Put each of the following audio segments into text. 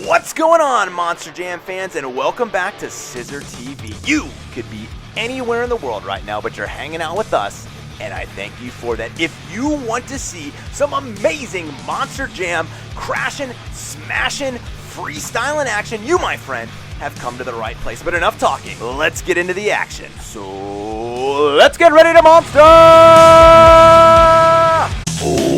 What's going on, Monster Jam fans, and welcome back to CISRtv. You could be anywhere in the world right now, but you're hanging out with us, and I thank you for that. If you want to see some amazing Monster Jam crashing, smashing, freestyling action, you, my friend, have come to the right place. But enough talking. Let's get into the action. So let's get ready to monster!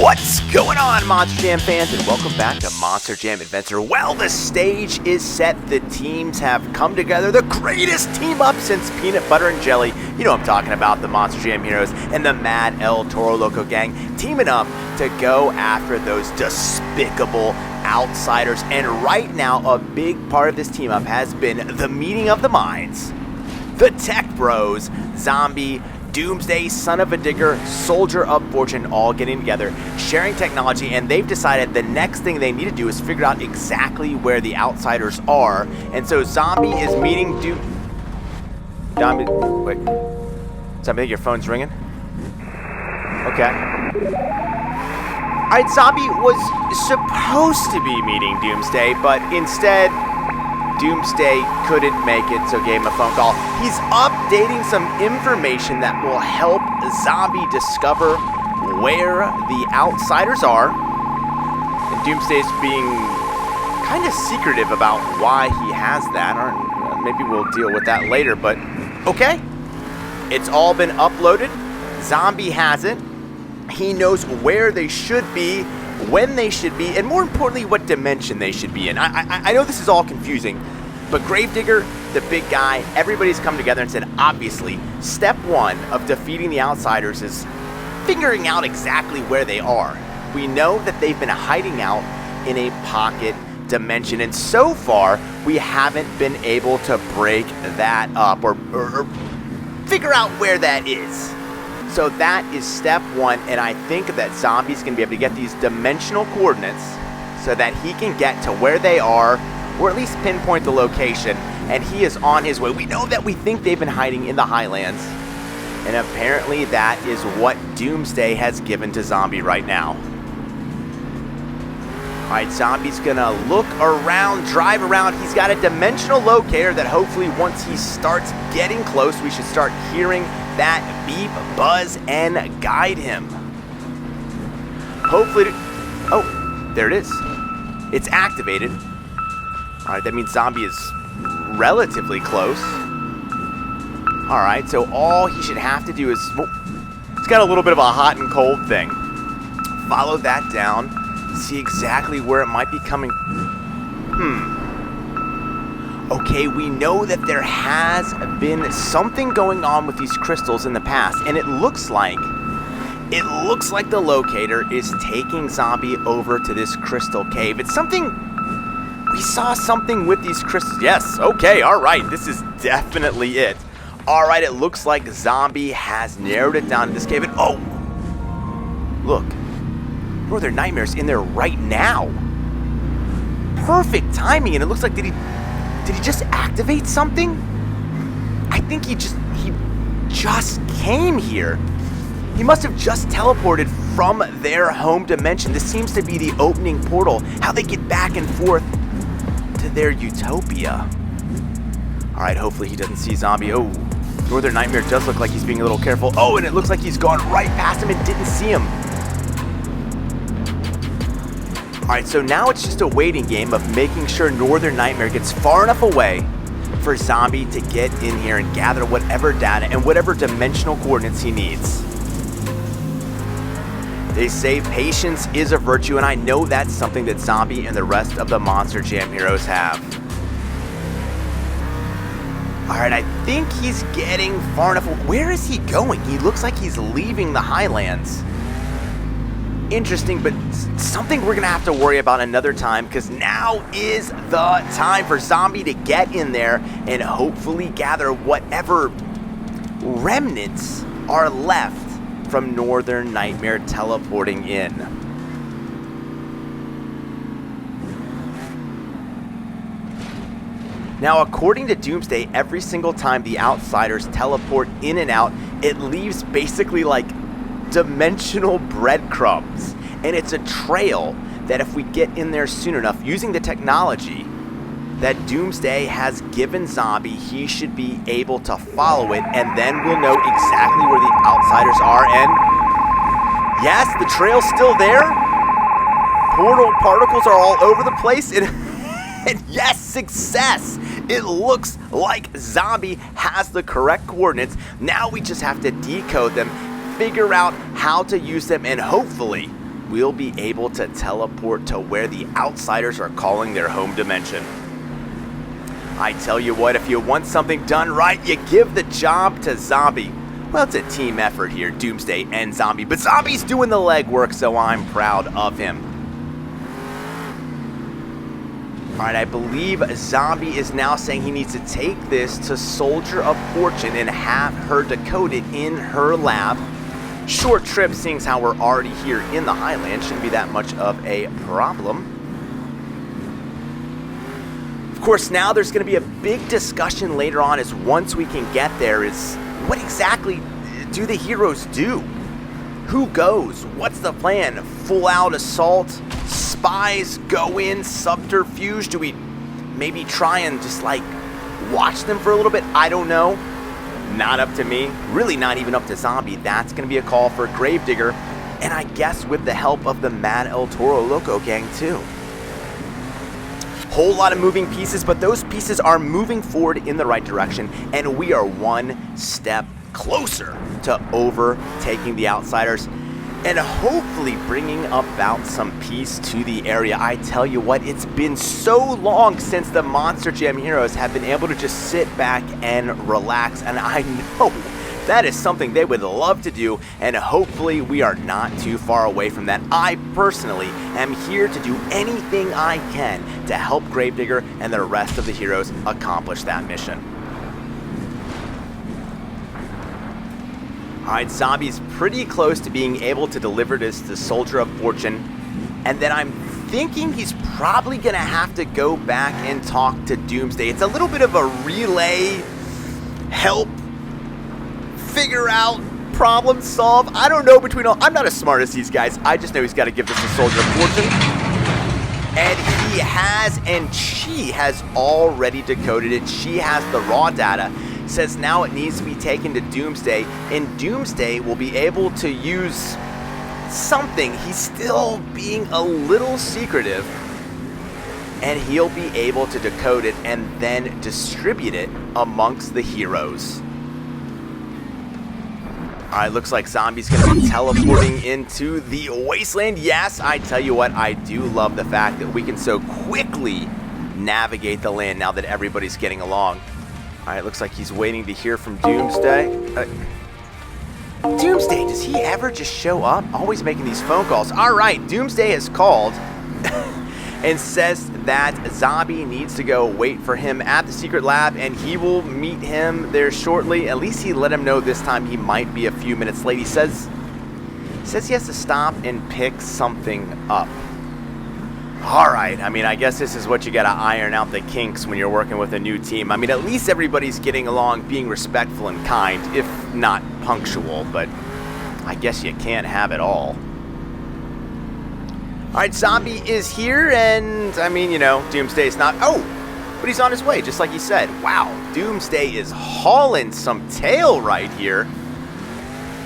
What's going on, Monster Jam fans, and welcome back to Monster Jam Adventure. Well, the stage is set. The teams have come together. The greatest team up since Peanut Butter and Jelly. You know what I'm talking about, the Monster Jam Heroes and the Mad El Toro Loco gang teaming up to go after those despicable outsiders. And right now, a big part of this team up has been the meeting of the minds. The Tech Bros, Zombie, Doomsday, Son of a Digger, Soldier of Fortune, all getting together, sharing technology, and they've decided the next thing they need to do is figure out exactly where the outsiders are. And so Zombie is meeting Zombie, wait. Zombie, I think your phone's ringing? Okay. Alright, Zombie was supposed to be meeting Doomsday, but instead Doomsday couldn't make it, so gave him a phone call. He's updating some information that will help Zombie discover where the outsiders are. And Doomsday's being kind of secretive about why he has that, or maybe we'll deal with that later, but okay. It's all been uploaded. Zombie has it. He knows where they should be, when they should be, and more importantly, what dimension they should be in. I know this is all confusing, but Gravedigger, the big guy, everybody's come together and said, obviously, step one of defeating the outsiders is figuring out exactly where they are. We know that they've been hiding out in a pocket dimension, and so far, we haven't been able to break that up or figure out where that is. So that is step one, and I think that Zombie's going to be able to get these dimensional coordinates so that he can get to where they are, or at least pinpoint the location, and he is on his way. We know that we think they've been hiding in the Highlands, and apparently that is what Doomsday has given to Zombie right now. Alright, Zombie's going to look around, drive around. He's got a dimensional locator that hopefully once he starts getting close, we should start hearing that beep, buzz, and guide him. Hopefully, oh, there it is. It's activated. All right, that means Zombie is relatively close. All right, so all he should have to do is, well, it's got a little bit of a hot and cold thing. Follow that down, see exactly where it might be coming. Okay, we know that there has been something going on with these crystals in the past, and it looks like the locator is taking Zombie over to this crystal cave. It's something, we saw something with these crystals. Yes, okay, all right, this is definitely it. All right, it looks like Zombie has narrowed it down to this cave, and oh, look, Northern Nightmare's in there right now. Perfect timing, and it looks like, did he just activate something? I think he just came here. He must have just teleported from their home dimension. This seems to be the opening portal, how they get back and forth to their utopia. All right, hopefully he doesn't see Zombie. Oh, Northern Nightmare does look like he's being a little careful. Oh, and it looks like he's gone right past him and didn't see him. Alright, so now it's just a waiting game of making sure Northern Nightmare gets far enough away for Zombie to get in here and gather whatever data and whatever dimensional coordinates he needs. They say patience is a virtue, and I know that's something that Zombie and the rest of the Monster Jam heroes have. Alright, I think he's getting far enough. Where is he going? He looks like he's leaving the Highlands. Interesting, but something we're gonna have to worry about another time, because now is the time for Zombie to get in there and hopefully gather whatever remnants are left from Northern Nightmare teleporting in. Now, according to Doomsday, every single time the outsiders teleport in and out, it leaves basically like dimensional breadcrumbs, and it's a trail that if we get in there soon enough using the technology, that Doomsday has given Zombie, he should be able to follow it, and then we'll know exactly where the outsiders are. And yes, the trail's still there. Portal particles are all over the place, and yes, success! It looks like Zombie has the correct coordinates. Now we just have to decode them, figure out how to use them, and hopefully we'll be able to teleport to where the outsiders are calling their home dimension. I tell you what, if you want something done right, you give the job to Zombie. Well, it's a team effort here, Doomsday and Zombie, but Zombie's doing the legwork, so I'm proud of him. All right, I believe Zombie is now saying he needs to take this to Soldier of Fortune and have her decode it in her lab. Short trip, seeing how we're already here in the Highlands, shouldn't be that much of a problem. Of course, now there's going to be a big discussion later on, as once we can get there, is what exactly do the heroes do? Who goes? What's the plan? Full out assault? Spies go in? Subterfuge? Do we maybe try and just like watch them for a little bit? I don't know. Not up to me. Really not even up to Zombie. That's going to be a call for Gravedigger. And I guess with the help of the Mad El Toro Loco gang too. Whole lot of moving pieces, but those pieces are moving forward in the right direction, and we are one step closer to overtaking the outsiders and hopefully bringing about some peace to the area. I tell you what, it's been so long since the Monster Jam heroes have been able to just sit back and relax, and I know that is something they would love to do, and hopefully we are not too far away from that. I personally am here to do anything I can to help Gravedigger and the rest of the heroes accomplish that mission. Alright, Zombie's pretty close to being able to deliver this to Soldier of Fortune, and then I'm thinking he's probably going to have to go back and talk to Doomsday. It's a little bit of a relay, help, figure out, problem solve. I don't know between all. I'm not as smart as these guys. I just know he's got to give this to Soldier of Fortune. And he has, and she has already decoded it. She has the raw data. Says now it needs to be taken to Doomsday, and Doomsday will be able to use something. He's still being a little secretive, and he'll be able to decode it and then distribute it amongst the heroes. Alright, looks like Zombie's going to be teleporting into the wasteland. Yes, I tell you what, I do love the fact that we can so quickly navigate the land now that everybody's getting along. Alright, looks like he's waiting to hear from Doomsday. Doomsday, does he ever just show up? Always making these phone calls. Alright, Doomsday has called and says that Zombie needs to go wait for him at the secret lab, and he will meet him there shortly. At least he let him know this time he might be a few minutes late. He says he has to stop and pick something up. Alright, I mean, I guess this is what you gotta iron out the kinks when you're working with a new team. I mean, at least everybody's getting along, being respectful and kind, if not punctual, but I guess you can't have it all. Alright, Zombie is here, and, I mean, you know, Doomsday's not... Oh! But he's on his way, just like he said. Wow, Doomsday is hauling some tail right here.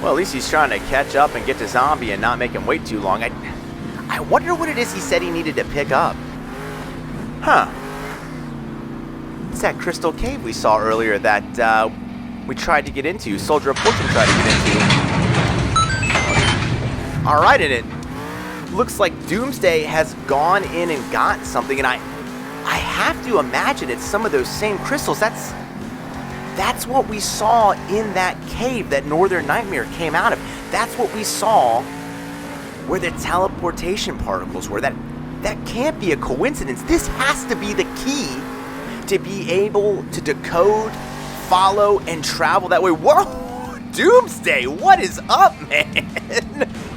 Well, at least he's trying to catch up and get to Zombie and not make him wait too long. I wonder what it is he said he needed to pick up. Huh. It's that crystal cave we saw earlier that we tried to get into. Soldier of Fortune tried to get into. Alright, and it looks like Doomsday has gone in and got something, and I have to imagine it's some of those same crystals. That's what we saw in that cave that Northern Nightmare came out of. That's what we saw where the teleportation particles were. That can't be a coincidence. This has to be the key to be able to decode, follow, and travel that way. Whoa! Doomsday, what is up, man?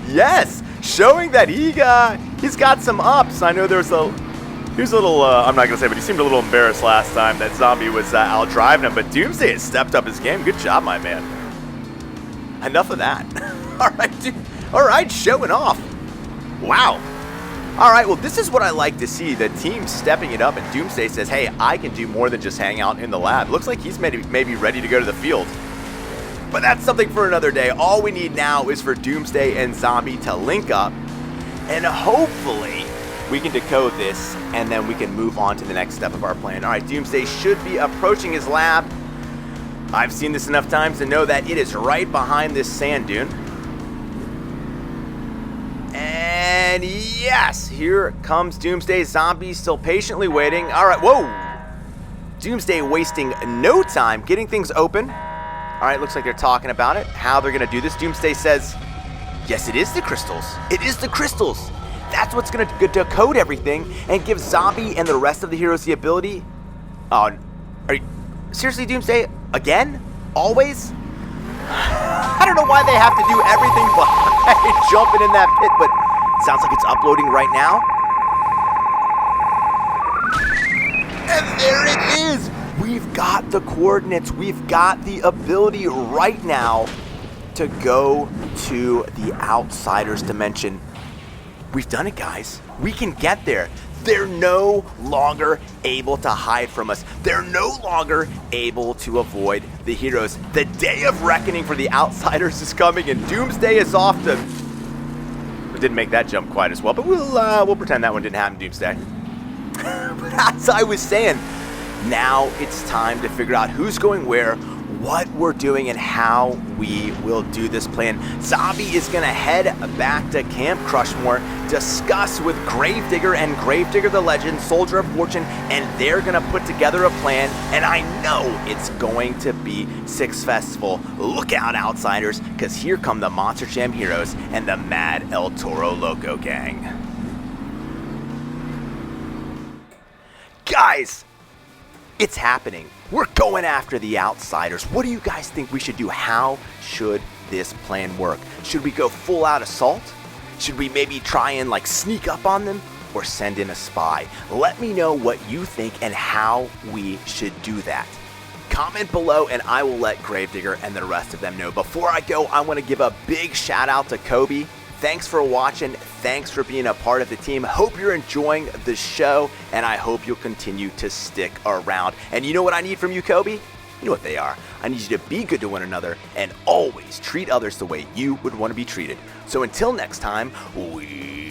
Yes, showing that he's got some ups. I know here's a little, I'm not going to say, but he seemed a little embarrassed last time that Zombie was out driving him, but Doomsday has stepped up his game. Good job, my man. Enough of that. All right, dude. All right, showing off. Wow. All right, well, this is what I like to see. The team stepping it up, and Doomsday says, hey, I can do more than just hang out in the lab. Looks like he's maybe ready to go to the field. But that's something for another day. All we need now is for Doomsday and Zombie to link up, and hopefully we can decode this, and then we can move on to the next step of our plan. All right, Doomsday should be approaching his lab. I've seen this enough times to know that it is right behind this sand dune. And yes, here comes Doomsday. Zombie still patiently waiting. All right, whoa. Doomsday wasting no time getting things open. All right, looks like they're talking about it, how they're going to do this. Doomsday says, yes, it is the crystals. It is the crystals. That's what's going to decode everything and give Zombie and the rest of the heroes the ability. Oh, are you seriously, Doomsday? Again? Always? I don't know why they have to do everything by jumping in that pit, but it sounds like it's uploading right now. And there it is! We've got the coordinates. We've got the ability right now to go to the Outsider's dimension. We've done it, guys. We can get there. They're no longer able to hide from us. They're no longer able to avoid the heroes. The day of reckoning for the Outsiders is coming, and Doomsday is off to... It didn't make that jump quite as well, but we'll pretend that one didn't happen, Doomsday. But as I was saying, now it's time to figure out who's going where, what we're doing, and how we will do this plan. Zombie is going to head back to Camp Crushmore, discuss with Gravedigger and Gravedigger the Legend, Soldier of Fortune, and they're going to put together a plan, and I know it's going to be successful. Look out, Outsiders, because here come the Monster Jam heroes and the Mad El Toro Loco gang. Guys, it's happening. We're going after the Outsiders. What do you guys think we should do? How should this plan work? Should we go full out assault? Should we maybe try and sneak up on them or send in a spy? Let me know what you think and how we should do that. Comment below and I will let Gravedigger and the rest of them know. Before I go, I want to give a big shout out to Kobe. Thanks for watching. Thanks for being a part of the team. Hope you're enjoying the show, and I hope you'll continue to stick around. And you know what I need from you, Kobe? You know what they are. I need you to be good to one another and always treat others the way you would want to be treated. So until next time, we